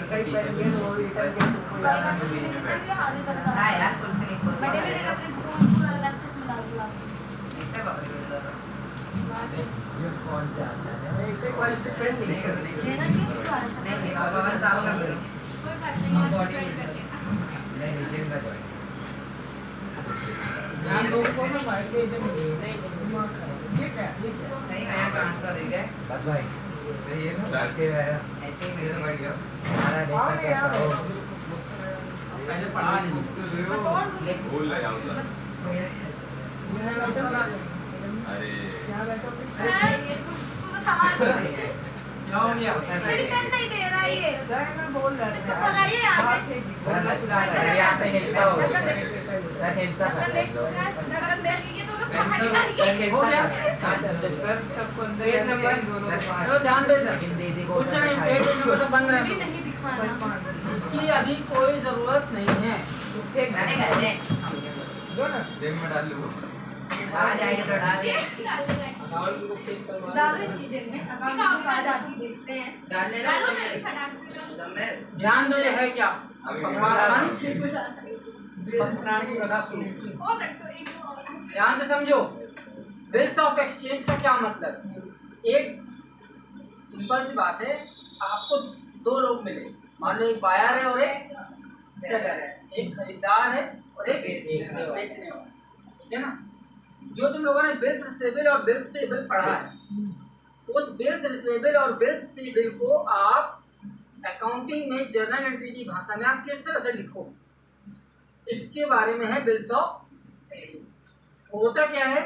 कई पहले वो रिटर्न के हां यार तुलसी नहीं बोल बटे ने अपने पूरा एक्सेस में डाल दिया ऐसे बात कर जो कौन जाता है ऐसे कोई सेकंड नहीं लेना क्यों नहीं भगवान साहब ना कोई बात नहीं बॉडी नहीं जिम में जाए ध्यान दो को ना भाई के जब नहीं दिमाग ठीक है सही मैं ट्रांसफर हो गया बस भाई सही है ना अच्छे है ऐसे ही मेरे बढ़ गया हमारा देखना कैसा हो पहले पढ़ा नहीं बोल लगा उसका अरे क्या बैठो क्या हो गया मेरी पेन नहीं दे रहा ये चाहे मैं बोल रहा इसको भगाइए यहाँ से बोलना चुरा रहा है यहाँ से हिंसा हो सर हिंसा कर लो नकल देखिए तो लोग कहानी करेंगे हो गया सर सबको अंदर पेज नंबर दोनों चलो ध्यान दे हिंदी को कुछ नहीं पेज नंबर तो बंद भी रहे नहीं दिखाना इसकी अभी कोई जरूरत नहीं है गाने गाने जेब में डाल लो आ जाएगा तो डालिए डालो इसकी जेब में अकाउंट में आ जाती देखते हैं डाल लेना ध्यान दो ये है क्या सत्यनारायण की कथा सुनो ध्यान से समझो बिल्स ऑफ एक्सचेंज का क्या मतलब एक सिंपल सी बात है आपको दो लोग मिले मान लो एक बायर है और एक सेलर है एक खरीदार है और एक बेचने वाला ठीक है ना जो तुम लोगों ने बिल्स रिसीवेबल और बिल्स पेबल पढ़ा है उस बिल्स रिसीवेबल और बिल्स पेबल को आप अकाउंटिंग में जर्नल एंट्री की भाषा में आप किस तरह से लिखो इसके बारे में है बिल्स ऑफ होता क्या है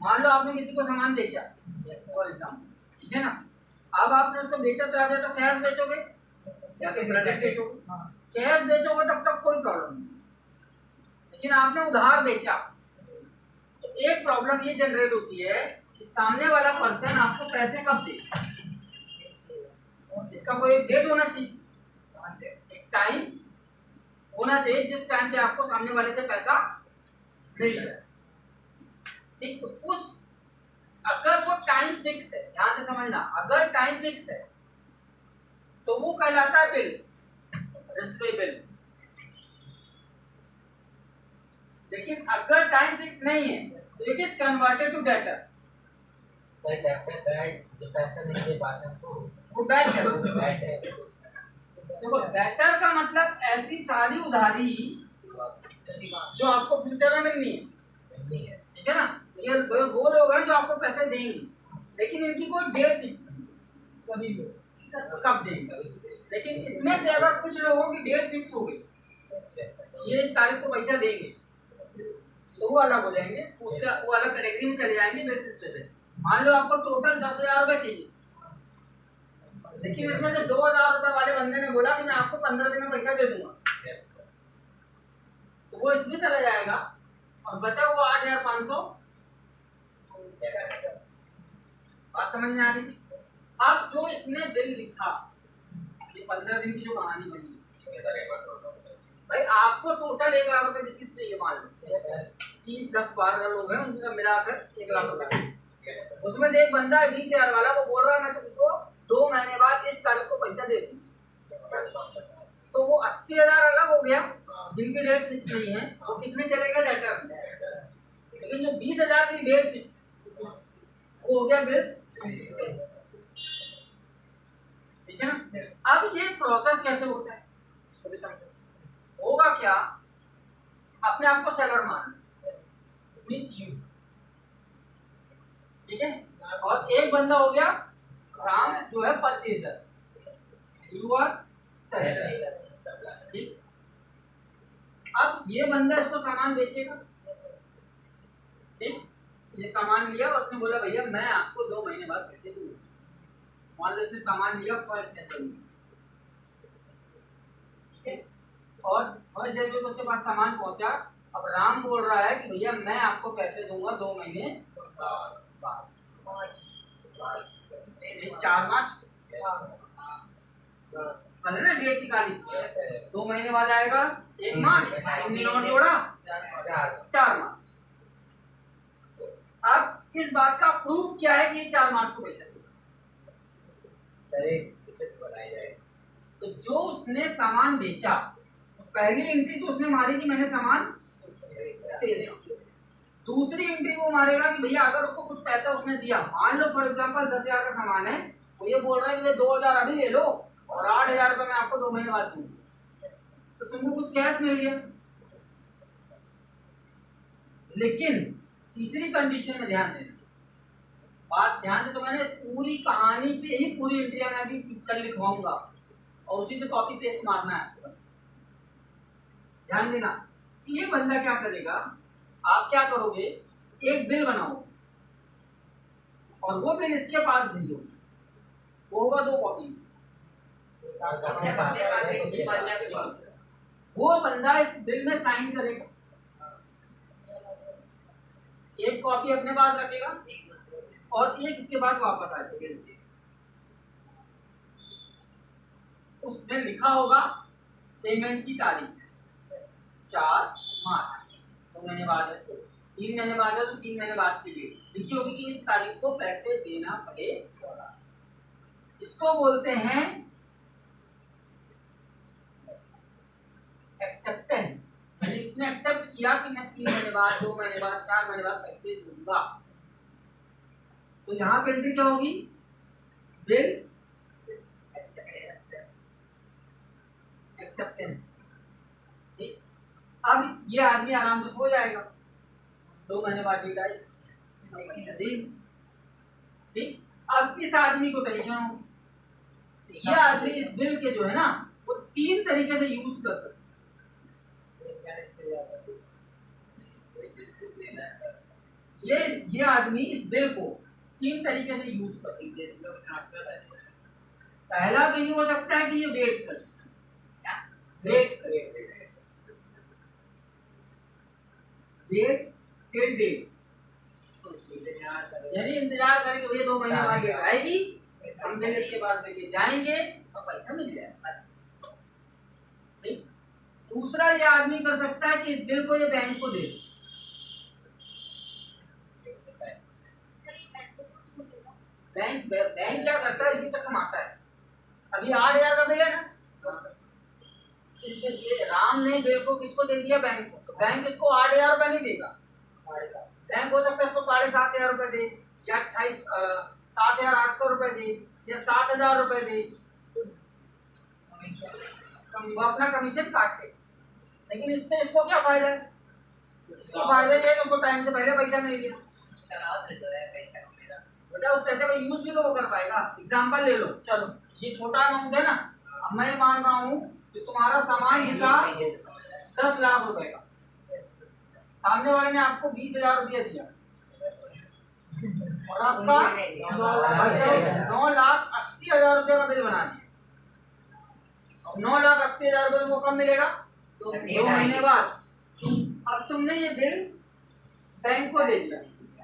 मान लो आपने किसी को सामान बेचा फॉर एग्जाम्पल ठीक है ना अब आपने उसको बेचा तो आप या तो कैश बेचोगे या फिर क्रेडिट बेचोगे कैश बेचोगे तब तक कोई प्रॉब्लम नहीं लेकिन आपने उधार बेचा तो एक प्रॉब्लम ये जनरेट होती है कि सामने वाला पर्सन आपको पैसे कब दे इसका कोई एक डेट होना चाहिए एक टाइम होना चाहिए जिस टाइम पे आपको सामने वाले से पैसा मिल जाए ठीक तो उस अगर वो टाइम फिक्स है ध्यान से समझना अगर टाइम फिक्स है तो वो कहलाता है बिल रिसीवेबल लेकिन अगर टाइम फिक्स नहीं है तो it is converted to debtor जो पैसा नहीं दे पाते वो बैड है बैठ है देखो डेटर का मतलब ऐसी सारी उधारी जो आपको फ्यूचर में मिलनी है नहीं है ठीक है ना ये वो लोग हैं जो आपको पैसे देंगे लेकिन इनकी कोई डेट फिक्स नहीं कभी भी कब देंगे लेकिन इसमें से अगर कुछ लोगों की डेट फिक्स हो गई ये इस तारीख को पैसा देंगे तो वो अलग हो जाएंगे उसका वो अलग कैटेगरी में चले जाएंगे बेसिस पे मान लो आपको टोटल 10,000 रुपए चाहिए लेकिन इसमें से 2,000 रुपए वाले बंदे ने बोला कि मैं आपको 15 दिन में पैसा दे दूंगा तो वो इसमें चला जाएगा और बचा हुआ 8,500 बात समझ में आ रही अब जो इसने बिल लिखा ये 15 दिन की जो कहानी बनी भाई आपको टोटल 1,00,000 रुपए की चीज चाहिए मान लो 3, 10, 12 लोग हैं उनसे सब मिलाकर 1,00,000 रुपए चाहिए उसमें से एक बंदा है 20,000 वाला वो बोल रहा है मैं तुमको 2 महीने बाद इस तारीख को पैसा दे दूँ तो वो 80,000 अलग हो गया जिनकी डेट फिक्स नहीं है वो किसमें चलेगा डेटर लेकिन जो 20,000 की डेट फिक्स वो हो गया बिल्स ठीक है ना अब ये प्रोसेस कैसे होता है इसको भी समझो होगा क्या अपने आप को सेलर मान मींस यू ठीक है और एक बंदा हो गया राम जो है परचेजर यू आर सेलर ठीक अब ये बंदा इसको सामान बेचेगा ठीक ये सामान लिया और उसने बोला भैया मैं आपको 2 महीने बाद पैसे दूंगा मान लो इसने सामान लिया 1 जनवरी ठीक है और 1 जनवरी को उसके पास सामान पहुंचा अब राम बोल रहा है कि भैया मैं आपको पैसे दूंगा 2 महीने बाद 4 मार्च मैंने ना डेट निकाली 2 महीने बाद आएगा 1 मार्च 3 दिन और जोड़ा 4 मार्च अब इस बात का प्रूफ क्या है कि ये 4 मार्च को पैसा देगा सर एक बनाई जाए तो जो उसने सामान बेचा, तो पहली एंट्री तो उसने मारी कि मैंने सामान सेल किया। दूसरी एंट्री वो मारेगा कि भैया अगर उसको कुछ पैसा उसने दिया, मान लो फॉर एग्जांपल 10,000 का सामान है, वो ये बोल रहा है कि 2,000 अभी ले लो और 8,000 रुपये मैं आपको 2 महीने बाद दूंगा, तो तुमको कुछ कैश मिल गया। लेकिन तीसरी कंडीशन में ध्यान देना, बात ध्यान से, तो मैंने पूरी कहानी पे ही पूरी एंट्रियां मैं भी कल लिखवाऊंगा और उसी से कॉपी पेस्ट मारना है। बस ध्यान देना, ये बंदा क्या करेगा, आप क्या करोगे, एक बिल बनाओ और वो बिल इसके पास भेजो, वो होगा 2 कॉपी। वो बंदा इस बिल में साइन करेगा, एक कॉपी अपने पास रखेगा और एक इसके पास वापस आ जाएगा। उसमें लिखा होगा पेमेंट की तारीख 4 मार्च, 2 महीने बाद है, 3 महीने बाद है तो 3 महीने बाद के लिए लिखी होगी कि इस तारीख को पैसे देना पड़ेगा। इसको बोलते हैं एक्सेप्टेंस। इसने एक्सेप्ट किया कि मैं 3 महीने बाद, 2 महीने बाद, 4 महीने बाद पैसे दूंगा। तो यहाँ पे एंट्री क्या होगी, बिल एक्सेप्टेंस। ठीक, अब ये आदमी आराम से सो जाएगा, 2 महीने बाद डेट आई, ठीक। अब इस आदमी को टेंशन होगी, ये आदमी इस बिल के जो है ना वो 3 तरीके से यूज कर सकता है। ये आदमी इस बिल को 3 तरीके से यूज कर सकता है। पहला तो ये हो सकता है कि ये वेट टिल डेट, यानी इंतजार करें कि भैया 2 महीने बाद डेट आएगी, हम बिल इसके पास लेके जाएंगे और पैसा मिल जाएगा। ठीक। दूसरा ये आदमी कर सकता है कि इस बिल को ये बैंक को दे, बैंक क्या करता है, इसी तक कमाता है। अभी 8,000 का बिल है ना, राम ने बिल को किसको दे दिया, बैंक को। तो बैंक इसको 8,000 रुपए नहीं देगा, बैंक हो सकता है इसको 7,500 रुपए दे, या 7,800 रुपए दे, या 7,000 रुपए दे, वो अपना कमीशन काटे। लेकिन इससे इसको क्या फायदा है, इसको फायदा ये है कि उसको टाइम से पहले पैसा मिल गया, बेटा उस पैसे का यूज भी तो वो कर पाएगा। एग्जाम्पल ले लो, चलो ये छोटा अमाउंट है ना, अब मैं मान रहा हूँ कि तुम्हारा सामान बिका 10 लाख रुपए का, सामने वाले ने आपको 20,000 रुपया दिया और आपका 9,80,000 रुपये का बिल बना दिया। 9,80,000 रुपये तुमको कब मिलेगा, 2 महीने बाद। अब तुमने ये बिल बैंक को दे दिया,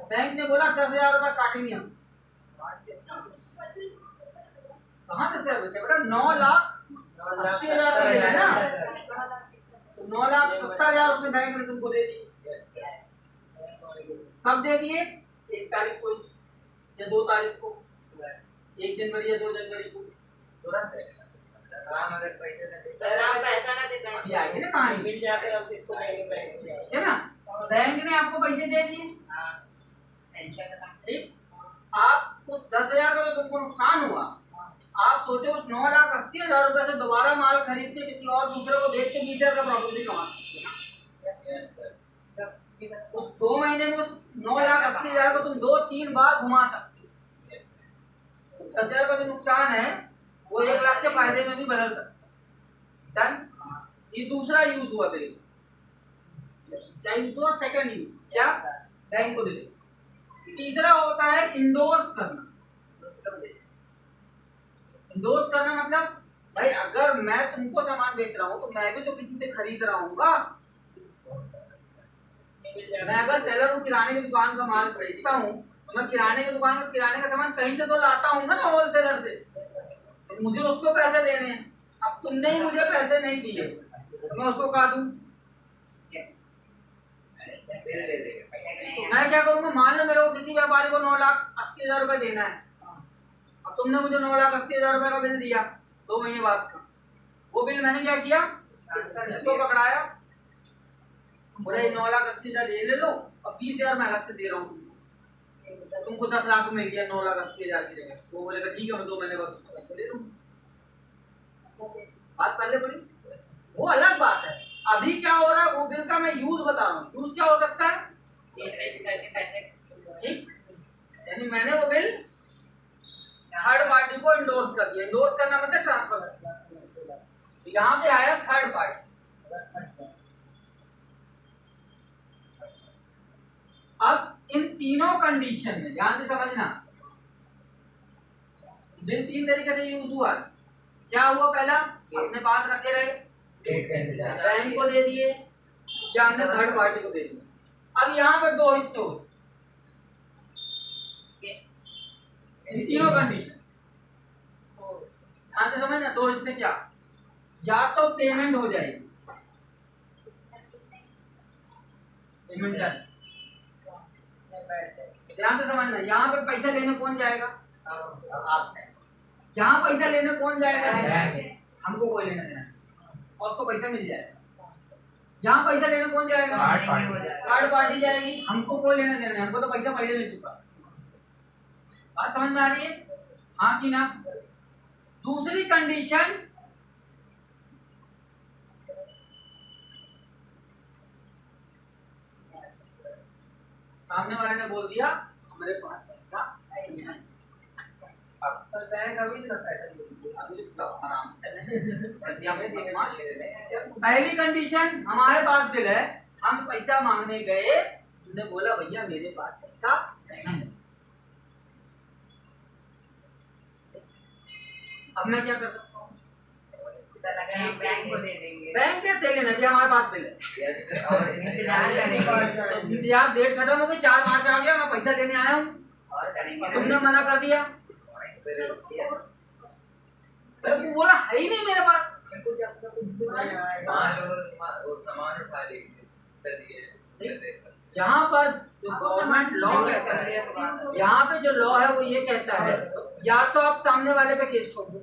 बैंक ने बोला 10,000 रुपये काटेंगे हम, कहाँ 10,000 बचे बेटा, 9,80,000 का बिल है ना, तो 9,70,000 उसने बैंक ने तुमको दे दी। कब दे दिए, 1 तारीख को या 2 तारीख को, 1 जनवरी या 2 जनवरी को। राम अगर पैसे न दे, पैसा ना देता अभी आएगी ना कहानी, मिल जाते हैं, अब इसको देंगे है ना। बैंक ने आपको पैसे दे दिए, टेंशन खत्म। ठीक। आप उस 10,000 का तो तुमको नुकसान हुआ, आप सोचो उस 9,80,000 रुपए से दोबारा माल खरीद के किसी और दूसरे को बेच के 20,000 का प्रॉफिट भी कमा सकते हो। उस 2 महीने में उस 9,80,000 को तुम 2-3 बार घुमा सकते हो। 10,000 का जो नुकसान है वो 1 लाख के फायदे में भी बदल सकते। डन। ये दूसरा यूज हुआ बिल, क्या यूज हुआ, सेकंड यूज, क्या, बैंक को दे दो। तीसरा होता है इंडोर्स करना। इंडोर्स करना मतलब भाई अगर मैं तुमको सामान बेच रहा हूँ तो मैं भी तो किसी से खरीद रहा हूँ। मैं अगर सेलर हूँ, किराने की दुकान का माल बेचता हूँ तो मैं किराने की दुकान का किराने का सामान कहीं से तो लाता हूँ ना, होलसेलर से, तो मुझे उसको पैसे देने हैं। अब तुमने ही मुझे पैसे नहीं दिए तो मैं उसको कहा दूं, तो मैं क्या करूँगा, मान लो मेरे को किसी व्यापारी को 9,80,000 रुपए देना है और तुमने मुझे 9,80,000 रुपए का बिल दिया 2 महीने बाद का, वो बिल मैंने क्या किया, इसको पकड़ाया, बोले 9,80,000 ये ले लो और 20,000 मैं अलग से दे रहा हूँ तुमको 10 लाख मिल गया 9,80,000 की जगह। वो बोलेगा ठीक है मैं 2 महीने बाद ले लूँ। बात कर ले बड़ी, वो अलग बात है। अभी क्या हो रहा है वो बिल का मैं यूज बता रहा हूँ। यूज क्या हो सकता है, ठीक, यानी मैंने वो बिल थर्ड पार्टी को इंडोर्स कर दिया। इंडोर्स करना मतलब ट्रांसफर करना। यहाँ पे आया थर्ड पार्टी। अब इन तीनों कंडीशन में ध्यान से समझना, बिल 3 तरीके से यूज हुआ। क्या हुआ, पहला अपने पास रखे रहे, बैंक को दे दिए या हमने थर्ड पार्टी को दे दिया। अब यहाँ पे 2 हिस्से हो इन तीनों कंडीशन, ध्यान से समझना। 2 हिस्से क्या, या तो पेमेंट हो जाएगी, पेमेंट डन, ध्यान से समझना। यहाँ पे पैसा लेने कौन जाएगा, आप। यहाँ पैसा लेने कौन जाएगा, हमको कोई लेना देना और उसको पैसा मिल जाएगा। यहाँ पैसा लेने कौन जाएगा, थर्ड पार्टी जाएगी, हमको कोई लेना देना, हमको तो पैसा पहले मिल चुका। बात समझ में आ रही है, हाँ कि ना। दूसरी कंडीशन, सामने वाले ने बोल दिया हमारे पास पैसा नहीं है। सर बैंक अभी से पैसा नहीं देती, अभी तो आराम से पहली कंडीशन, हमारे पास बिल है, हम पैसा मांगने गए, उन्होंने बोला भैया मेरे पास पैसा नहीं है। अब मैं क्या कर सकता हूँ, बैंक को दे देंगे, बैंक के दे लेना भी हमारे पास बिल है, और इंतजार करेंगे, इंतजार, डेट खत्म हो गई, 4-5 आ गया, मैं पैसा लेने आया हूँ, और करेंगे। तुमने मना कर दिया, बोला है ही नहीं मेरे पास। यहाँ पर जो गवर्नमेंट लॉ कहता है, यहाँ पे जो लॉ है वो ये कहता है, या तो आप सामने वाले पे केस ठोक दो,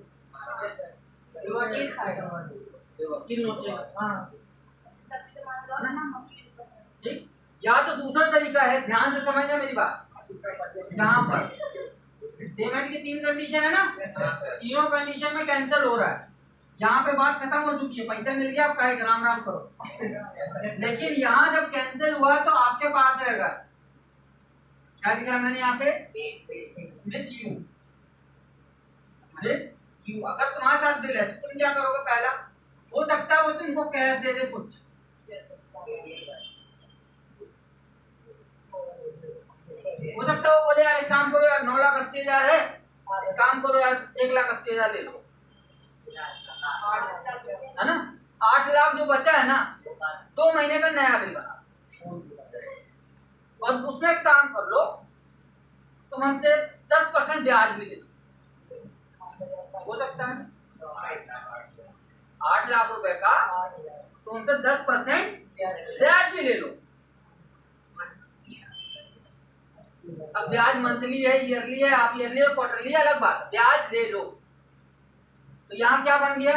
वकील नोचेगा, ठीक, या तो दूसरा तरीका है, ध्यान से समझना मेरी बात। यहाँ पर पेमेंट की 3 कंडीशन है ना, तीनों कंडीशन में कैंसिल हो रहा है। यहाँ पे बात खत्म हो चुकी है, पैसा मिल गया, आप कहे राम राम करो। लेकिन यहाँ जब कैंसिल हुआ तो आपके पास है, अगर क्या लिखा है मैंने यहाँ पे, विथ यू, अगर तुम्हारे साथ बिल है तो तुम क्या करोगे, पहला हो सकता है वो तुमको कैश दे दे कुछ, हो सकता है वो बोले यार एक काम करो यार 9,80,000 है, एक काम करो यार 1,80,000 ले लो, है ना। 8 लाख जो बचा है ना, 2 महीने का नया बिल बना, और उसमें एक काम कर लो, तुम हमसे 10% ब्याज भी दे, हो सकता है 8 लाख रुपए का तुमसे 10% ब्याज भी ले लो। अब ब्याज मंथली है, ईयरली है, आप ईयरली और क्वार्टरली अलग बात, ब्याज ले लो। तो यहाँ क्या बन गया,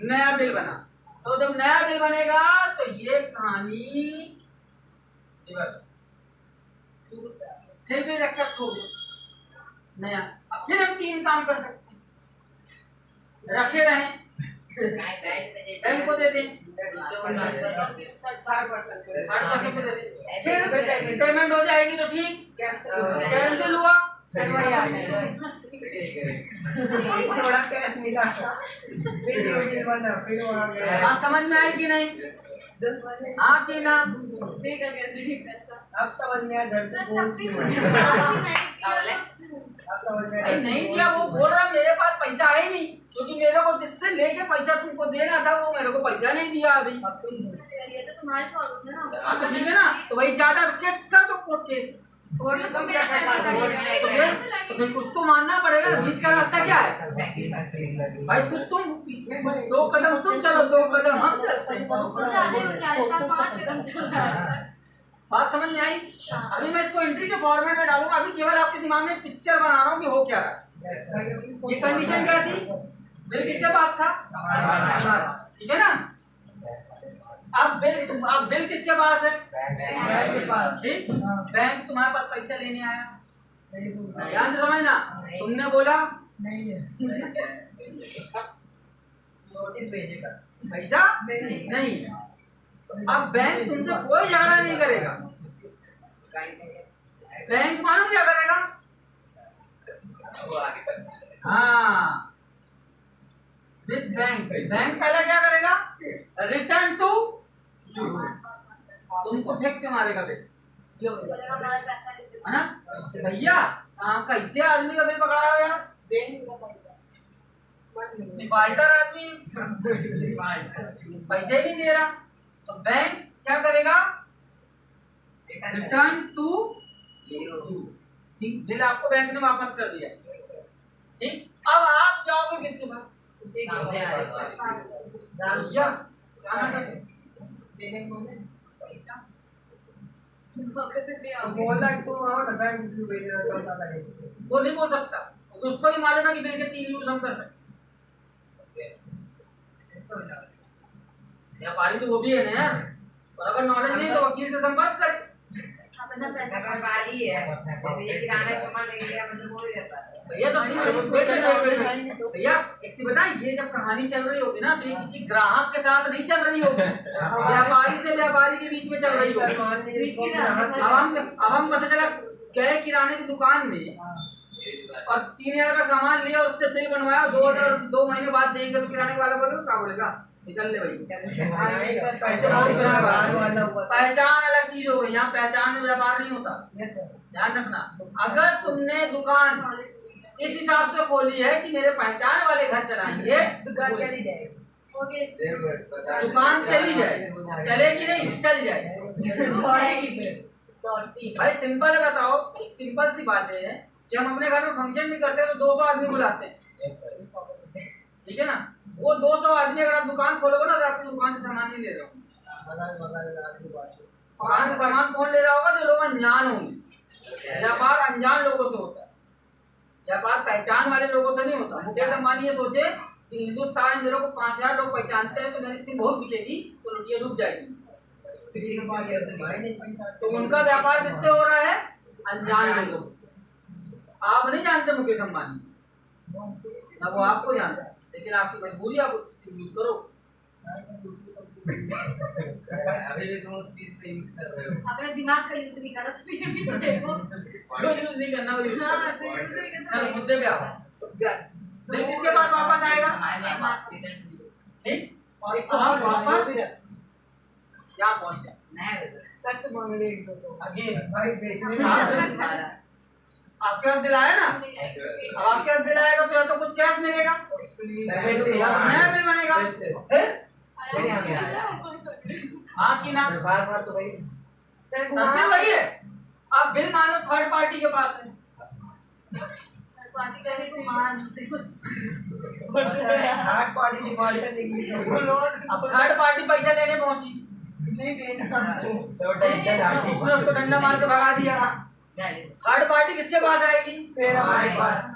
नया बिल बना। तो जब नया बिल बनेगा तो ये कहानी फिर बिल एक्सेप्ट हो गया नया। अब फिर हम 3 काम कर सकते हैं, रखे रहें, बैंक को दे दें, फिर पेमेंट हो जाएगी तो ठीक, कैंसिल हुआ थोड़ा कैश मिला, फिर बना, फिर वहाँ गया। बात समझ में आई कि नहीं, हाँ कि ना। अब समझ में आया, घर से बोल क्यों अब समझ में आया। नहीं दिया, वो बोल रहा मेरे पास पैसा है ही नहीं, क्योंकि मेरे को जिससे लेके पैसा तुमको देना था वो मेरे को पैसा नहीं दिया अभी। ये तो तुम्हारे प्रॉब्लम है ना। हाँ तो ठीक है ना, तो वही ज्यादा कर दो कोर्ट केस, तो मेरा पैसा तो फिर कुछ तो मानना पड़ेगा ना। बीच का रास्ता क्या है भाई, कुछ तुम 2 कदम तुम चलो, 2 कदम हम चलते हैं। बात समझ में आई। अभी मैं इसको एंट्री के फॉर्मेट में डालूंगा, अभी केवल आपके दिमाग में पिक्चर बना रहा हूँ कि हो क्या रहा है। ये कंडीशन क्या थी? बिल किसके पास था? ठीक है ना? अब बिल किसके पास है? बैंक के पास। ठीक, बैंक तुम्हारे पास पैसा लेने आया, ध्यान से समझना, तुमने बोला नहीं है नोटिस भेजेगा पैसा नहीं। अब बैंक तुमसे कोई झगड़ा नहीं करेगा। बैंक मालूम क्या करेगा? हाँ, विद बैंक पहले क्या करेगा? रिटर्न टू तुमको फेंक के मारेगा बिल, बोलेगा हमारा पैसा लेते है ना? भैया कैसे आदमी का बिल पकड़ा हो यार? डिफाल्टर आदमी पैसे ही नहीं दे रहा, तो बैंक क्या करेगा? रिटर्न टू ठीक, बिल आपको बैंक ने वापस कर दिया। ठीक, अब आप जाओगे किसके पास? भैया क्या नाटक है? पैसा तो बोला कि तुम आओ ना बैंक क्यों भेज रहे हो पता लगे वो नहीं बोल सकता, तो उसको ही मालूम है कि बिल के 3 यूज हम कर सकते। व्यापारी तो वो भी है ना यार, और अगर नॉलेज नहीं तो वकील से संपर्क करें। अपना पैसा व्यापारी है, जैसे ये किराना का सामान लेके गया मतलब वो ही रहता है। भैया तो भैया एक चीज बताएं, ये जब कहानी चल रही होगी ना तो ये किसी ग्राहक के साथ नहीं चल रही होगी, व्यापारी से व्यापारी के बीच में चल रही होगी। मान लीजिए इसको ग्राहक अब हम पता चला गए किराने की दुकान में और 3000 का सामान लिया और उससे बिल बनवाया, 2 महीने बाद देंगे तो किराने वाला बोलेगा क्या बोलेगा? निकल ले भाई, पहचान अलग चीज हो गई, यहाँ पहचान में व्यापार नहीं होता, ध्यान रखना। अगर तुमने दुकान इस हिसाब से खोली है कि मेरे पहचान वाले घर चलाएंगे, दुकान चली जाएगी दुकान चली जाए, चलेगी नहीं चल जाए। भाई सिंपल है, बताओ, एक सिंपल सी बात है कि हम अपने घर में फंक्शन भी करते हैं तो 200 आदमी बुलाते हैं, ठीक है ना? वो 200 आदमी अगर आप दुकान खोलोगे ना तो आपकी दुकान से सामान नहीं ले रहे हो। दुकान से सामान कौन ले रहा होगा? जो लोग अनजान होंगे। व्यापार अनजान लोगों से होता है, व्यापार पहचान वाले लोगों से नहीं होता। मुकेश अंबानी ये सोचे कि हिंदुस्तान में मेरे को 5000 लोग पहचानते हैं तो मेरी सिम बहुत बिकेगी तो लुटिया डूब जाएगी, तो उनका व्यापार किससे हो रहा है? अनजान लोगों से। आप नहीं जानते मुकेश अंबानी, ना वो आपको जानता है, लेकिन आपकी मजबूरी आप यूज करो। अभी भी तुम उस चीज पे यूज कर रहे हो। अपने दिमाग का यूज नहीं करा, तो ये भी तो देखो। जो यूज नहीं करना वो यूज हाँ, करो। तो यूज नहीं करना। चलो मुद्दे पे आओ। बिल किसके पास वापस आएगा? ठीक, और आप वापस क्या पहुंच गए? सच मांग रहे अगेन भाई बेचने आपके पास बिल आया ना, अब आपके पास बिल आएगा तो या तो कुछ कैश मिलेगा या नया बिल बनेगा, फिर हाँ की ना सबसे वही है। अब बिल मान लो थर्ड पार्टी के पास है, पार्टी करने को मान हार्ड पार्टी डिफॉल्टर निकली अब थर्ड पार्टी पैसा लेने पहुंची, नहीं देना उसने उसको डंडा मार के भगा दिया। थर्ड पार्टी किसके पास आएगी? फिर हमारे पास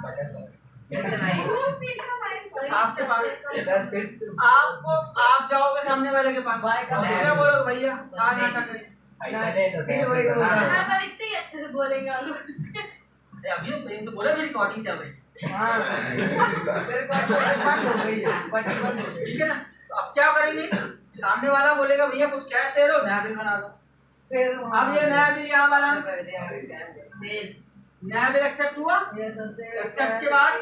आपके पास। आपको आप जाओगे सामने वाले के पास, उसने बोलोगे भैया क्या नाटक करें, फिर वही होगा। इतने ही अच्छे से बोलेंगे और लोग। अभी तो प्रेम से बोला मेरी रिकॉर्डिंग चल रही है, हाँ फिर बंद हो गई है, बंद हो गई। ठीक है ना? तो अब क्या करेंगे? सामने वाला बोलेगा भैया कुछ कैश दे लो, नया बिल बना दो। फिर अब ये नया बिल यहाँ वाला सेल्स नया बिल एक्सेप्ट हुआ, एक्सेप्ट के बाद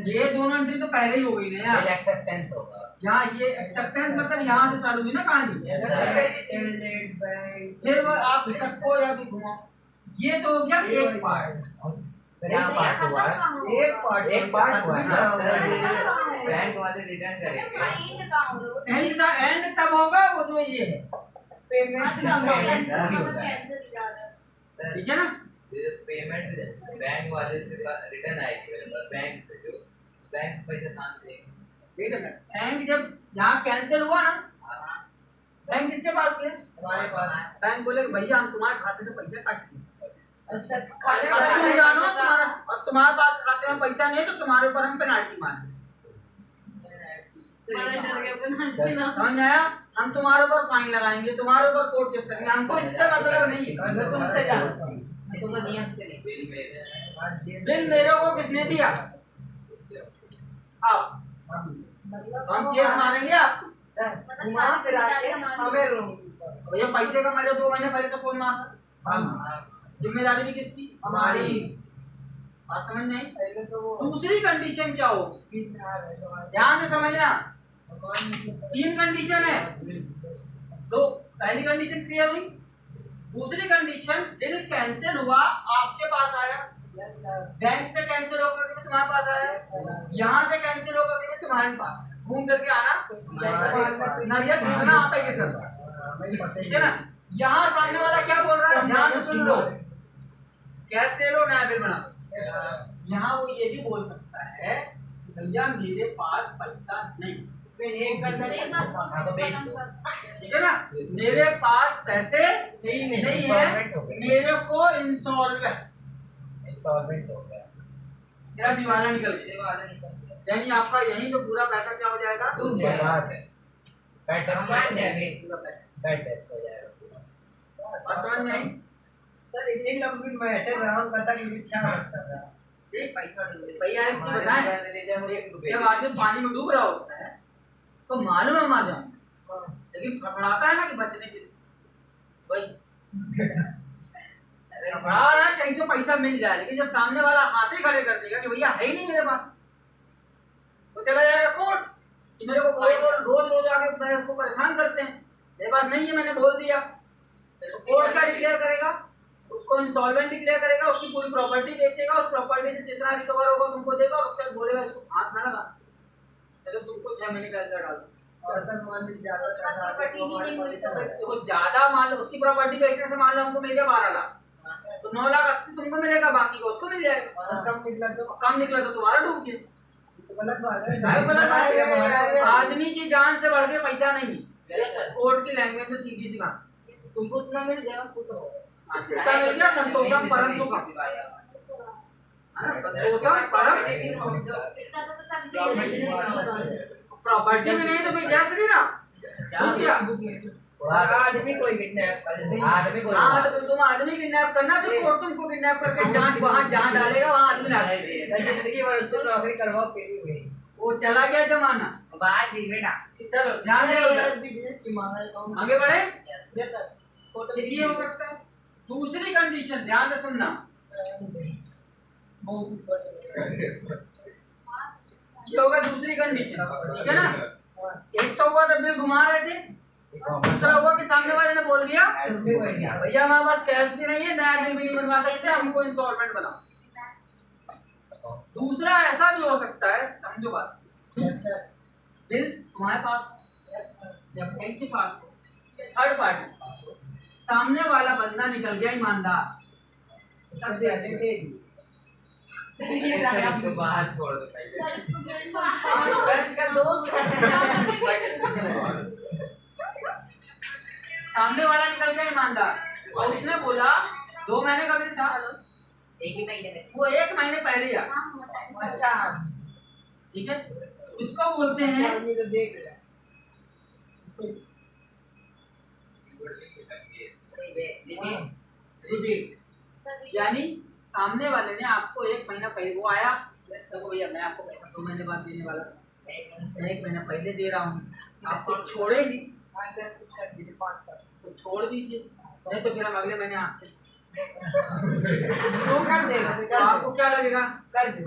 ये दोनों एंट्री तो पहले ही हो गई ना यार, एक्सेप्टेंस होगा। यहाँ ये एक्सेप्टेंस मतलब यहाँ से चालू हुई ना कहानी, फिर वो आप सबको या भी घुमाओ, ये तो हो गया एक पार्ट। एक पार्ट हुआ है ना। बैंक वाले रिटर्न करेंगे। एंड तब होगा वो जो ये है, ठीक है ना? पेमेंट बैंक वाले से रिटर्न आएगी मेरे पास, बैंक से जो बैंक पैसा कहाँ से देंगे? ठीक है ना? बैंक जब यहाँ कैंसिल हुआ ना, बैंक किसके पास गया? हमारे पास। बैंक बोले भैया हम तुम्हारे खाते से पैसे काट दिए, अच्छा खाते में जानो तुम्हारा, और तुम्हारे पास खाते में पैसा नहीं है तो तुम्हारे ऊपर हम पेनाल्टी मारेंगे। बड़ा डर गया बनाने ना। समझ में आया? हम तुम्हारे ऊपर फाइन लगाएंगे, तुम्हारे ऊपर कोर्ट केस करेंगे, हमको इससे मतलब नहीं है, मैं तुमसे जानता हूँ। इसको जीएम से नहीं, बिल मेरे हैं। बिल मेरे को किसने दिया? आप हम केस मारेंगे आपको। घुमा फिरा के हमें भैया पैसे का मजा 2 महीने पहले से कौन मारा? जिम्मेदारी भी किसकी? हमारी। बात समझ नहीं? दूसरी कंडीशन क्या हो? ध्यान से समझना, 3 कंडीशन है। दो, पहली कंडीशन क्लियर हुई। दूसरी कंडीशन, बिल कैंसिल हुआ, आपके पास आया, बैंक से कैंसिल होकर के तुम्हारे पास आया, यहाँ से कैंसिल होकर के तुम्हारे पास, घूम करके आना नरिया ठेकना आप ही के सर, ठीक है ना? यहाँ सामने वाला क्या बोल रहा है, ध्यान से सुन लो, कैश ले लो, नया बिल बना लो। यहाँ वो ये भी बोल सकता है भैया मेरे पास पैसा नहीं, एक बात ठीक है ना, मेरे पास पैसे नहीं है, मेरे को इंसॉल्वेंट हो गया। तेरा दिवाला निकल गया, यानी आपका यहीं पे पूरा पैसा क्या हो जाएगा? डूब बात समझ में आई? सर एक लंबी मैटर राउंड करता कि क्या करता था। पैसा डूब भैया एक चीज बताएं, जब आदमी पानी में डूब रहा होता है तो मालूम है मर जाऊंगा, लेकिन फड़फड़ाता है ना कि बचने के लिए, वही फड़फड़ा रहा है कहीं से पैसा मिल जाए, लेकिन जब सामने वाला हाथ ही खड़े कर देगा कि भैया है ही नहीं मेरे पास, तो चला जाएगा कोर्ट कि मेरे को रोज रोज आके मेरे को परेशान करते हैं, मेरे पास नहीं है मैंने बोल दिया, तो कोर्ट क्या डिक्लेयर करेगा? उसको इंसॉल्वेंट डिक्लेयर करेगा, उसकी पूरी प्रॉपर्टी बेचेगा, उस प्रॉपर्टी से जितना रिकवर होगा तुमको देगा, और उसके बाद बोलेगा इसको हाथ ना लगा, तो तुमको 6 महीने का अंदर डाल दो। और सर मान लीजिए ज्यादा पैसा आ गया तो हमारे पास तो ज्यादा मान लो उसकी प्रॉपर्टी बेचने से मान लो हमको मिल गया 12 लाख, तो 9,80,000 तुमको मिलेगा, बाकी को उसको मिल जाएगा। और कम निकला तो कम निकला तो तुम्हारा डूब गया। गलत बात है। साहब गलत बात है, आदमी की जान से बढ़ के पैसा नहीं, कोर्ट की लैंग्वेज में सीधी सी बात, तुमको उतना मिल जाएगा खुश हो। जितना मिल गया संतोषम परम सुखम, संतोषम परम। इतना तो सब प्रॉपर्टी में नहीं तो फिर क्या श्री राम डूब गया। आदमी कोई किडनैप कर आदमी कोई हाँ तो तुम आदमी किडनैप करना, फिर कोर्ट तुमको किडनैप करके जान वहाँ जहाँ डालेगा वहाँ आदमी डालेगा। जिंदगी भर उससे नौकरी करवाओ फिर ही हुई। वो चला गया जमाना। बात ही बेटा चलो ध्यान दे उधर, बिजनेस की मांग आगे बढ़े। Yes sir. ये हो सकता है। दूसरी कंडीशन ध्यान से सुनना, ये होगा दूसरी कंडीशन, ठीक है ना? एक तो होगा तो बिल घुमा रहे थे, दूसरा होगा कि सामने वाले ने बोल दिया भैया हमारे पास कैश भी नहीं है, नया बिल भी नहीं बनवा सकते, हमको इंस्टॉलमेंट बनाओ। दूसरा ऐसा भी हो सकता है, समझो बात, बिल तुम्हारे पास या बैंक के पास हो, थर्ड पार्टी, सामने वाला बंदा निकल गया ईमानदार, इसको बाहर छोड़ दो सामने वाला निकल गया ईमानदार और उसने बोला 2 महीने का बिल था, एक ही महीने में वो 1 महीने पहले आ, ठीक है? इसको बोलते हैं रिबेट, यानी सामने वाले ने आपको 1 महीना पहले, वो आया तो भैया मैं आपको पैसा 2 महीने बाद देने वाला, मैं 1 महीना पहले दे रहा हूँ, आपको छोड़ेंगे तो छोड़ दीजिए, नहीं तो फिर हम अगले महीने आपसे तो कर देगा, तो आपको क्या लगेगा? कर दे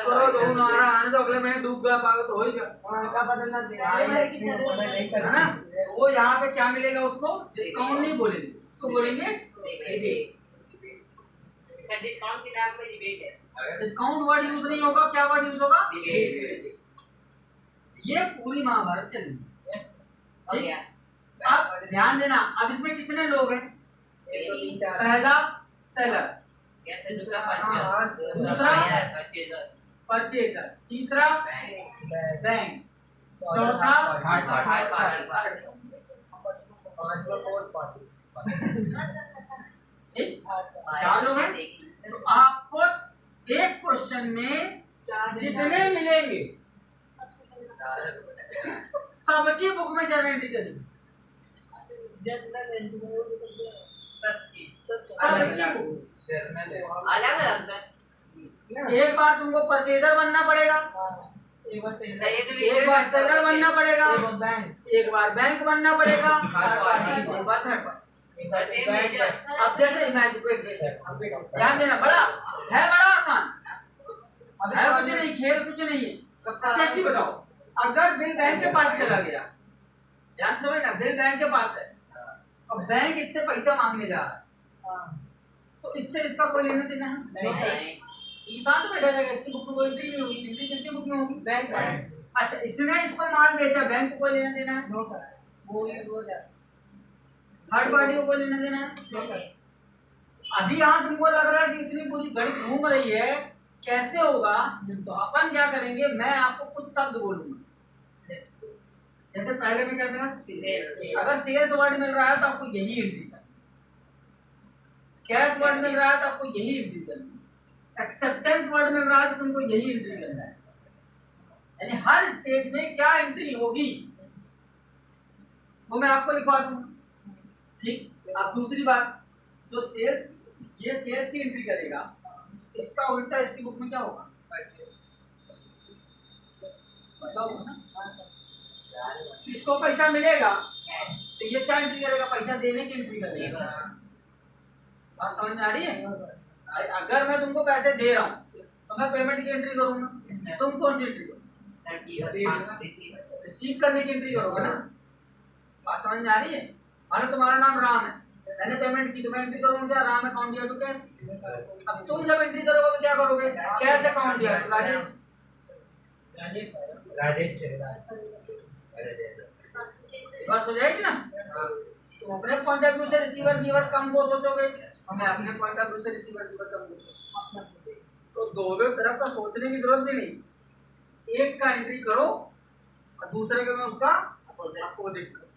करो, 2 नारा आने दो, अगले महीने डूब गया पागल तो हो ही गया, है ना? वो यहाँ पे क्या मिलेगा उसको? डिस्काउंट नहीं बोलेंगे, उसको बोलेंगे डिस्काउंट के नाम पे रिबेट है। डिस्काउंट वर्ड यूज नहीं होगा, क्या वर्ड यूज होगा? ये पूरी महाभारत चली। अब ध्यान देना, अब इसमें कितने लोग हैं? पहला सेलर, दूसरा परचेजर, तीसरा बैंक, चौथा ठीक, 4 लोग हैं। तो आपको 1 क्वेश्चन में जितने मिलेंगे सबकी बुक में जर्नल एंट्री करनी। सबकी सबकी बुक। जर्नल है। अलग अलग सर एक बार तुमको परचेजर बनना पड़ेगा, एक बार सेलर बनना पड़ेगा, एक बार बैंक बनना पड़ेगा, एक बार थर्ड पार्टी। अब जैसे इमेजिन ध्यान देना, बड़ा आसान है, कुछ नहीं, खेल कुछ नहीं है। अच्छा अच्छी बताओ, अगर बिल बैंक के पास चला गया, ध्यान से समझना, बिल बैंक के पास है और बैंक इससे पैसा मांगने जा रहा है, तो इससे इसका कोई लेना देना है? शांत बैठा जाएगा, इसकी बुक में कोई एंट्री नहीं होगी। एंट्री किसकी बुक में होगी? बैंक। अच्छा, इसने इसको माल बेचा, बैंक को कोई लेना देना है? No sir. वो थर्ड पार्टी को कोई लेना देना है? No sir. अभी यहाँ तुमको लग रहा है कि इतनी पूरी घड़ी घूम रही है, कैसे होगा? तो अपन क्या करेंगे, मैं आपको कुछ शब्द बोलूंगा। जैसे पहले में क्या था, अगर सेल्स वर्ड मिल रहा है तो आपको यही एंट्री करना, कैश वर्ड मिल रहा है तो आपको यही एंट्री करनी, एक्सेप्टेंस वर्ड मिल रहा है तो तुमको यही एंट्री करना है। यानी हर स्टेज में क्या एंट्री होगी वो मैं आपको लिखवा दूंगा, ठीक। अब दूसरी बात, जो सेल्स, ये सेल्स की एंट्री करेगा, इसका उल्टा इसकी बुक में क्या होगा? बताओ ना। इसको पैसा मिलेगा तो ये क्या एंट्री करेगा? पैसा देने की एंट्री करेगा। बात समझ में आ रही है? अगर मैं तुमको पैसे दे रहा हूँ तो मैं पेमेंट की एंट्री करूंगा, तुम कौन सी एंट्री करोगे? रिसीव करने की एंट्री करोगे ना। बात समझ में आ रही है? मानो तुम्हारा नाम राम है, मैंने पेमेंट की तो मैं एंट्री करूंगा क्या? राम अकाउंट दिया तो कैश। अब तुम जब एंट्री करोगे तो क्या करोगे? कैश अकाउंट दिया तो राजेश। बात हो जाएगी ना। तो अपने पॉइंट ऑफ व्यू से रिसीवर गिवर कम को सोचोगे, हमें अपने पॉइंट ऑफ व्यू से रिसीवर गिवर कम को सोचोगे। तो दोनों तरफ का सोचने की जरूरत भी नहीं, एक का एंट्री करो और दूसरे के में उसका अपोजिट करो,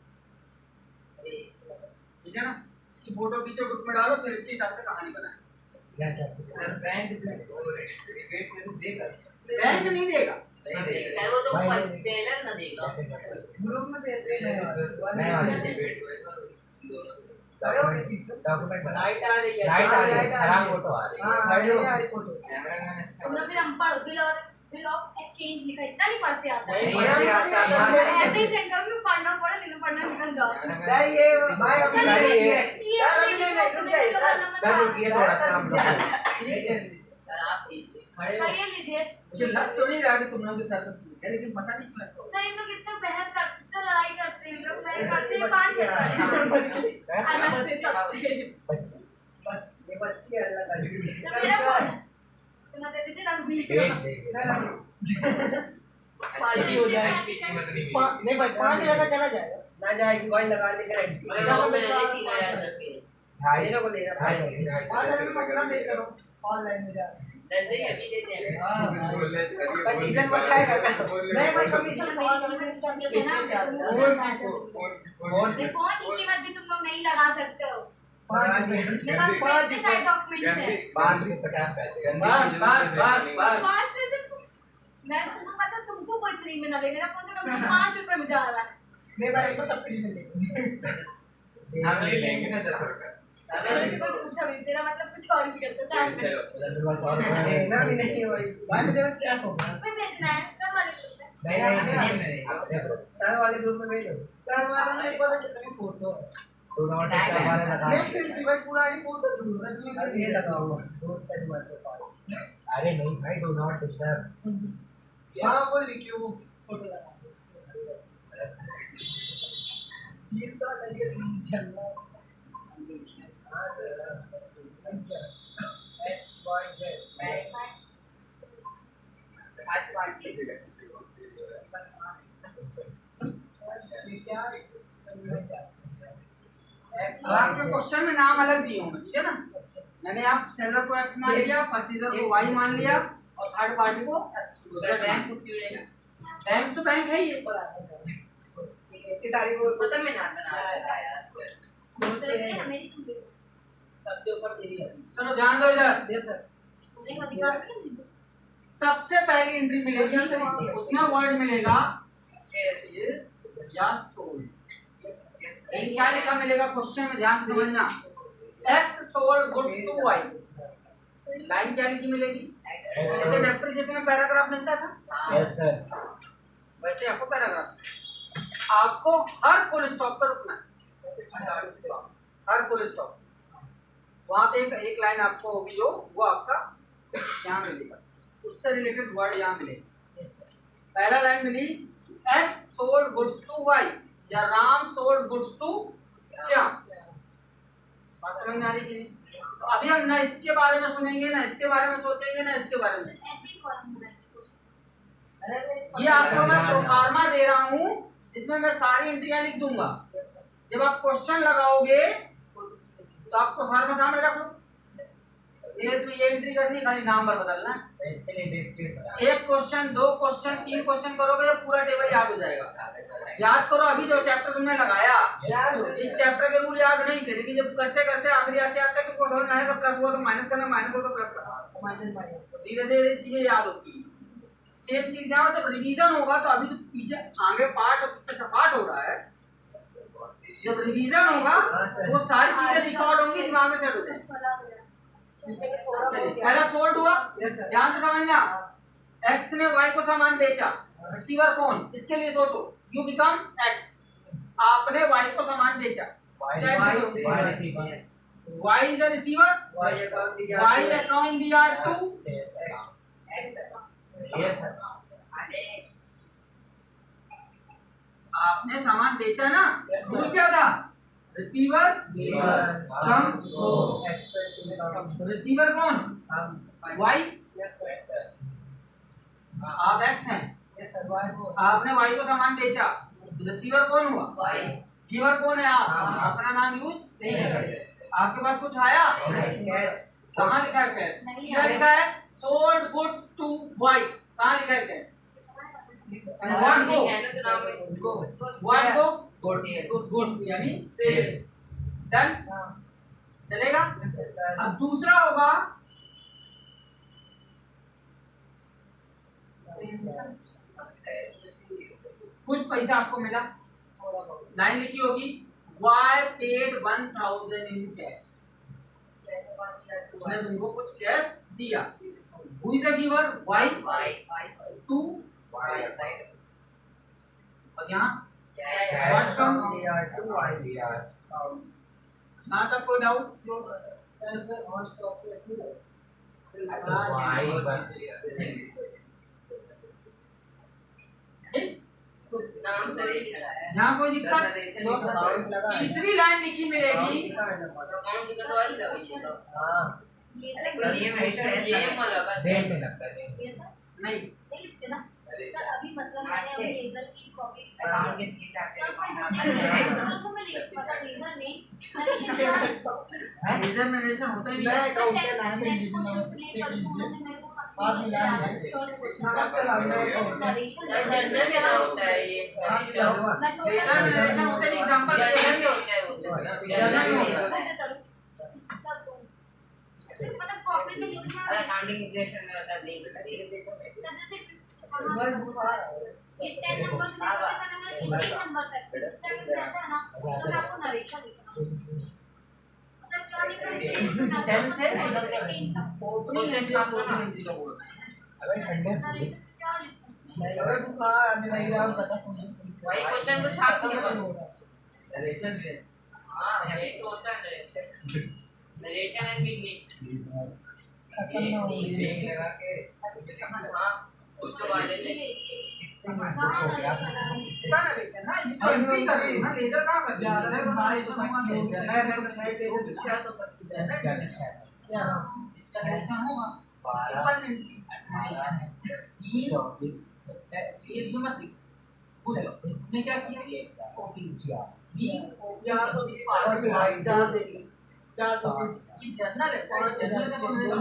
ठीक है ना। इसकी फोटो खींचो, ग्रुप में डालो, फिर इसके हिसाब से कहानी बनाए। सर बैंक रिबेट में देगा? बैंक नहीं देगा सर, वो तो सेलर ना देगा। ग्रुप में पैसे रिबेट होएगा दोनों। डॉक्यूमेंट बना लाइट आ रही है, लाइट खराब फोटो आ रही है। हां खड़ी आ रही फोटो। कैमरामैन अच्छा तुमने फिर हम पढ़ बिल ऑफ एक्सचेंज लिखा, इतना नहीं पढ़ते आता नहीं है। पढ़ते आता है। ऐसे ही सेंटर में पढ़ना पड़े, नहीं पढ़ना निकल जाओ। सर ये भाई अभी सर, गाड़ी ये है CFC रुक जाइए सर रुकिए थोड़ा सा हम लोग ठीक है सर आप पीछे खड़े सर ये लीजिए। मुझे लग तो नहीं रहा कि तुम लोग के साथ है, लेकिन पता नहीं क्यों सर ये तो कितना बहस करते, कितना लड़ाई करते हैं लोग। मेरे साथ से 5 है अलग से सबसे। ये बच्ची है अल्लाह का तो मेरा फोन है, उसको ना दे दीजिए ना भी। पार्टी हो जाएगी नहीं भाई 5,000 का चला जाएगा। ना जाएगी कॉइन लगा दे गारंटी अरे वो मैंने 3,000 रख के भाई को लेना मतलब नहीं करो। ऑनलाइन में जा वैसे ही अभी देते हैं। हां बोल रहे करिए कंडीशन मत खाएगा नहीं भाई कमीशन मेरी सवाल कीमत चाहिए ना, तुम लोग फोन नहीं फोन ये फोन की कीमत भी तुम लोग नहीं लगा सकते हो। पाँच मेरे पास कितने सारे डॉक्यूमेंट्स हैं। 550 पैसे। बस बस 5 में से मैं तुमको पता, तुमको कोई फ्री में ना ले, मेरा फोन तो कम से कम 5 रुपए में जा रहा है। मेरे बारे में सब फ्री में लेंगे हम ले लेंगे ना 10 रुपए। मैंने कोई पूछा भी, तेरा मतलब कुछ और ही करता है। नहीं ना भी नहीं भाई भाई मुझे 600 इसमें भेजना है सर वाले ग्रुप में। नहीं सर वाले ग्रुप में भेजो सर वाले में पता कितनी फोटो है तो नॉट इसका वाला लगा। नहीं फिर भाई पूरा ही फोटो जरूरत नहीं है ये लगाऊंगा दो तक मत पाओ अरे नहीं भाई डू नॉट डिस्टर्ब। हां बोल लिखियो वो फोटो लगा ये तो लगे चलना हां सर एक्स वाई जेड खास पार्टी अब आपके क्वेश्चन में नाम अलग दिए होंगे, ठीक है ना। मैंने आप सेलर को एक्स मान लिया, परचेजर को वाई मान लिया और थर्ड पार्टी को एक्स। बैंक को क्यों बैंक तो बैंक है ही है। इतनी सारी वो तो मैं ना बना रहा यार। सर मेरी तुम सबसे ऊपर तेरी है चलो ध्यान दो इधर। यस सर तुमने अधिकार नहीं सबसे पहली एंट्री मिलेगी, उसमें वर्ड मिलेगा या सोल्ड। क्या लिखा मिलेगा क्वेश्चन में, ध्यान से समझना। X sold goods to Y, line क्या लिखी मिलेगी? जैसे डेप्रिसिएशन में पैराग्राफ मिलता था, Yes, sir. वैसे आपको पैराग्राफ, आपको हर फुल स्टॉप पर रुकना है, हर फुल स्टॉप। वहां पे एक लाइन आपको होगी जो वो आपका यहाँ मिलेगा, उससे रिलेटेड वर्ड यहाँ मिलेगा। पहला लाइन मिली, X sold goods to Y या Ram sold goods to Shyam. बात समझ में आ रही कि नहीं? तो अभी हम ना इसके बारे में सुनेंगे, ना इसके बारे में सोचेंगे, ना इसके बारे में। ऐसे ही कॉलम बनाएंगे ये आपको मैं प्रोफार्मा दे रहा हूँ जिसमें मैं सारी एंट्रियां लिख दूंगा। जब आप क्वेश्चन लगाओगे तो आप प्रोफार्मा सामने रख लो, सेल्स में ये एंट्री करनी, खाली नाम पर बदलना है। इसके लिए डेट शीट बना। एक क्वेश्चन, दो क्वेश्चन, तीन क्वेश्चन करोगे तो पूरा टेबल याद हो जाएगा। याद करो, अभी जो चैप्टर तुमने लगाया, इस चैप्टर के रूल याद नहीं थे, लेकिन जब करते करते आखिरी आते आते कि क्वेश्चन आएगा प्लस हुआ तो माइनस करना, माइनस हुआ तो प्लस करना, धीरे धीरे चीजें याद होती है। सेम चीज यहाँ जब रिवीजन होगा तो अभी तो पीछे आगे पार्ट और पीछे सपाट हो रहा है, जब रिवीजन होगा वो सारी चीजें रिकॉर्ड होंगी, दिमाग में सेट हो जाएंगी। चलिए, पहला सोल्ड हुआ, ध्यान से समझना। एक्स ने वाई को सामान बेचा, रिसीवर कौन? इसके लिए सोचो, यू बिकम एक्स, आपने वाई को सामान बेचा, Y is a receiver, Y account DR to Yes, sir. आपने सामान बेचा ना, रूल क्या था? रिसीवर कम, रिसीवर कौन? वाई, आप एक्स हैं, आपने वाई को सामान बेचा, रिसीवर कौन हुआ? गिवर कौन है? आप अपना नाम यूज नहीं करते। आपके पास कुछ आया? कहाँ लिखा है कैश? क्या लिखा है? सोल्ड गुड्स टू वाई, कहाँ लिखा है कैश? वन को गुड्स यानी सेल्स, डन, चलेगा। अब दूसरा होगा कुछ पैसा आपको मिला, लाइन लिखी होगी, वाई पेड 1000 इन कैश, उसने तुमको कुछ कैश दिया। Who is a giver? Y to और यहाँ what come? यहाँ तक कोई डाउट? यहाँ कोई दिक्कत? तीसरी लाइन लिखी मिलेगी, डेट में लगता है। ये सर नहीं नहीं लिखते ना सर, अभी मतलब मैंने अपने लेजर की कॉपी अकाउंट के सीट सर उसको मैं लिख मतलब लेजर में नरेशन लेजर में नरेशन होता ही नहीं है। क्वेश्चंस ले कर उन्होंने मेरे को नरेशन जनरल में ना होता है ये लेजर में नरेशन होते नहीं, एग्जांपल दे मतलब कॉपी में लिखना है, अकाउंटिंग इक्वेशन में होता है, नहीं पता ये देखो जैसे ये 10 नंबर से लेकर ऐसा नंबर 1 नंबर तक जितना भी रहता है ना, उसमें आपको नरेशन लिखना है। सर क्या लिखना है? 10 से 10 तक क्वेश्चन छापो ना हिंदी का बोल रहे हैं। अबे ठंडे नरेशन क्या लिखना है? अबे तू कहाँ आज नहीं रहा पता सुन वही क्वेश्चन को छाप दिया नरेशन से। हां ये तो होता है नरेशन एंड बिगनिंग ये लगा के हां उसको वाले ने कहाँ नरेशन है? इसका नरेशन ना ये एंट्री कर रही है ना, लेजर कहाँ कर रही है? जनरल का नरेशन इसका नरेशन होगा, सिंपल नरेशन है। ये भी मत लिखो, भूल जाओ। उसने क्या किया? कॉपी जी 420 ये जर्नल है, जर्नल का नरेशन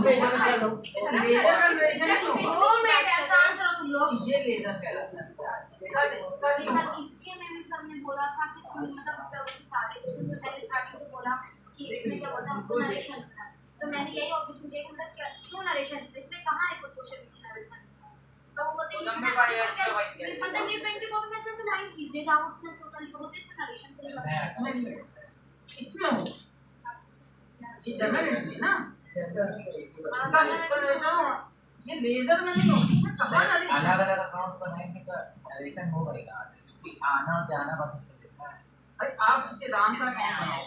इस लेजर का नरेशन नहीं होगा। 2 मिनट शांत रहो तुम लोग। ये लेजर कहलाता है, इसका नहीं सर होगा। इसके में भी सर ने बोला था कि तुम मतलब सारे क्वेश्चन जो पहले स्टार्टिंग से बोला कि इसमें क्या बोलता है हमको नरेशन लिखना है, तो मैंने यही ऑब्जेक्शन दिया कि मतलब क्यों नरेशन, इसमें कहाँ है कोई क्वेश्चन में नरेशन लंबे बाई एक्स्ट्रा बाई क्या है? मतलब डिफरेंट की कॉपी में से लाइन खींच आउट से टोटल होते इसमें नरेशन के लिए इसमें नहीं है। इसमें हो ये जनरल एंट्री ना इसका एक्सप्लेनेशन ये लेजर में नहीं हो इसमें कहां नरेशन अलग अलग अकाउंट बनाएंगे तो नरेशन होगा ही ना क्योंकि आना और जाना बस उसको लिखना है। भाई आप इससे राम का अकाउंट बनाओ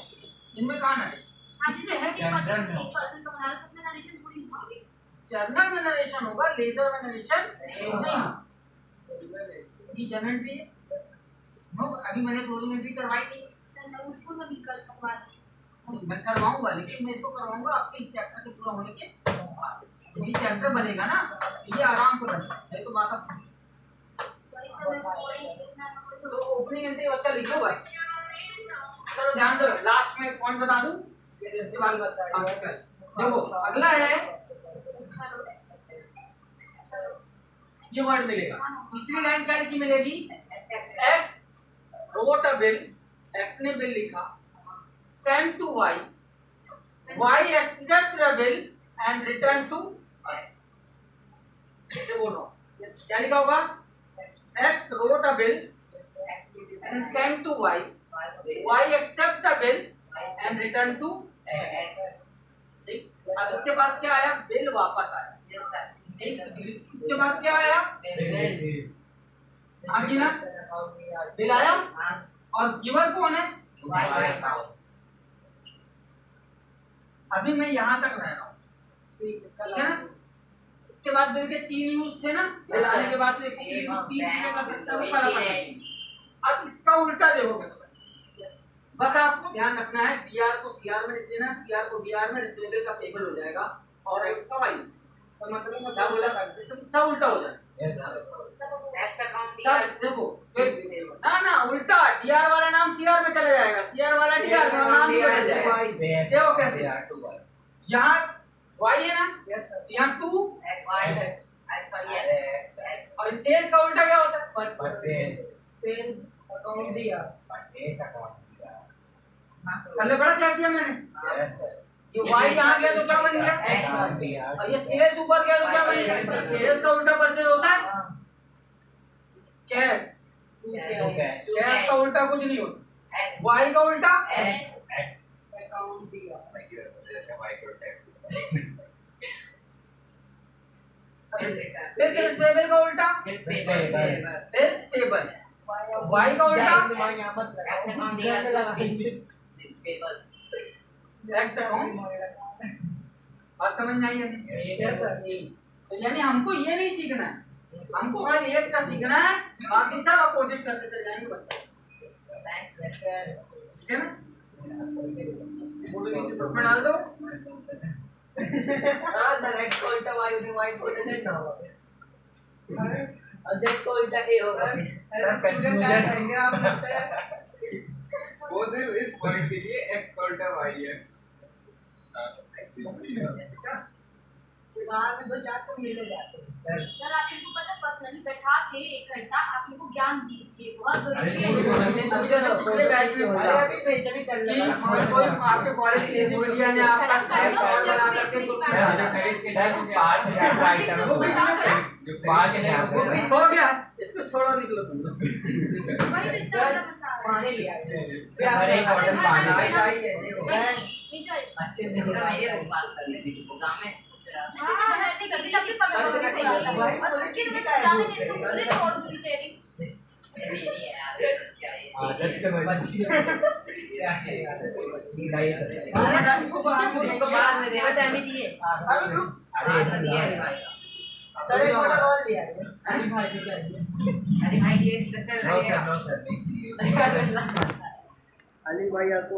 इनमें कहां नरेशन इसमें है जनरल में 1% का बना रहे तो उसमें नरेशन थोड़ी होगी। जर्नल में नरेशन होगा लेजर में नरेशन नहीं होगा ये जनरल एंट्री है नो अभी मैंने क्लोजिंग एंट्री करवाई थी सर मैं उसको मैं भी कर करवा दूं। मैं करवाऊंगा लेकिन मैं इसको करवाऊंगा आपके इस चैप्टर के पूरा होने के बाद जब ये चैप्टर बनेगा ना ये आराम से बनेगा नहीं तो बात आप समझिए वही सर मैं कोई इतना कोई तो ओपनिंग एंट्री अच्छा लिख लो बस चलो ध्यान दो लास्ट में पॉइंट बता दूं ये इसके बाद बता देखो अगला है ये वर्ड मिलेगा तीसरी लाइन क्या लिखी मिलेगी x wrote a bill x ने बिल लिखा sent to y y accept the bill and return to us ये बोलो क्या लिखा होगा x wrote a bill and sent to y y accept the bill and return to x ठीक अब इसके पास क्या आया बिल वापस आया ठीक इसके पास क्या आया आगे ना बिल आया और गिवर कौन है अभी मैं यहाँ तक रह रहा हूँ ठीक है ना इसके बाद बिल के 3 यूज थे ना बिल आने के बाद में 3 चीजें कर सकते हो पहला अब इसका उल्टा देखोगे बस आपको ध्यान रखना है बीआर को सीआर में लिख देना सीआर को बीआर में रिसीवेबल का पेबल हो जाएगा और एक्स का वाई मतलब क्या बोला सब उल्टा हो जाएगा एक्स अकाउंट सब देखो ना ना उल्टा डीआर वाला नाम सीआर में चला जाएगा सीआर वाला डीआर में नाम नहीं बदल जाएगा देखो कैसे यहाँ वाई है ना यहाँ 2 और सेल्स का उल्टा क्या होता है सेल अकाउंट दिया पहले बड़ा क्या किया मैंने ये वाई यहाँ गया तो क्या बन गया और ये सेल्स ऊपर गया तो क्या बन गया सेल्स का उल्टा परचेज होता है कैश कैश का उल्टा कुछ नहीं होता वाई का उल्टा अकाउंट दिया फिर रिसीवेबल का उल्टा बिल्स पेबल वाई का उल्टा एक्स अकाउंट बात समझ में आई है तो यानी हमको ये नहीं सीखना है हमको खाली एक का सीखना है बाकी सब अपोजिट करते चले जाएंगे बच्चे ठीक है ना फोटो नीचे ग्रुप में डाल दो हां सर एक्स को उल्टा वाई होगा वाई को उल्टा जेड ना होगा और जेड को उल्टा ए होगा स्टूडेंट क्या करेंगे आप लगता है वो सिर्फ इस पॉइंट के लिए एक्स का उल्टा वाई है साल में 2-4 तो मिल जाते हैं सर आप इनको पता पर्सनली बैठा के 1 घंटा आप इनको ज्ञान दीजिए बहुत जरूरी है अभी जैसे पिछले बैच में बोला अभी बेचैनी चल रही है कोई आपके कॉलेज जैसे मीडिया ने आपका स्नैप और बना करके ग्रुप में डाला खरीद के 5000 का आइटम वो भी 5000 हो गया इसको छोड़ो निकलो तुम लोग वही तो इतना बड़ा मचा रहा है पानी लिया हर एक ऑर्डर पानी आई है देखो एंजॉय अच्छे मेरे को बात कर ले गांव में हां नहीं कभी तब भी पकड़ और उसकी तो जाने नहीं तो पूरे छोड़ दूंगी तेरी मेरी यार क्या ये आदत से बच्ची इसको बाद में देना टाइम ही दिए अरे दिया है भाई सर एक ऑर्डर और लिया है अली भाई के चाहिए अरे भाई ये स्पेशल नो सर नहीं अली भाई आपको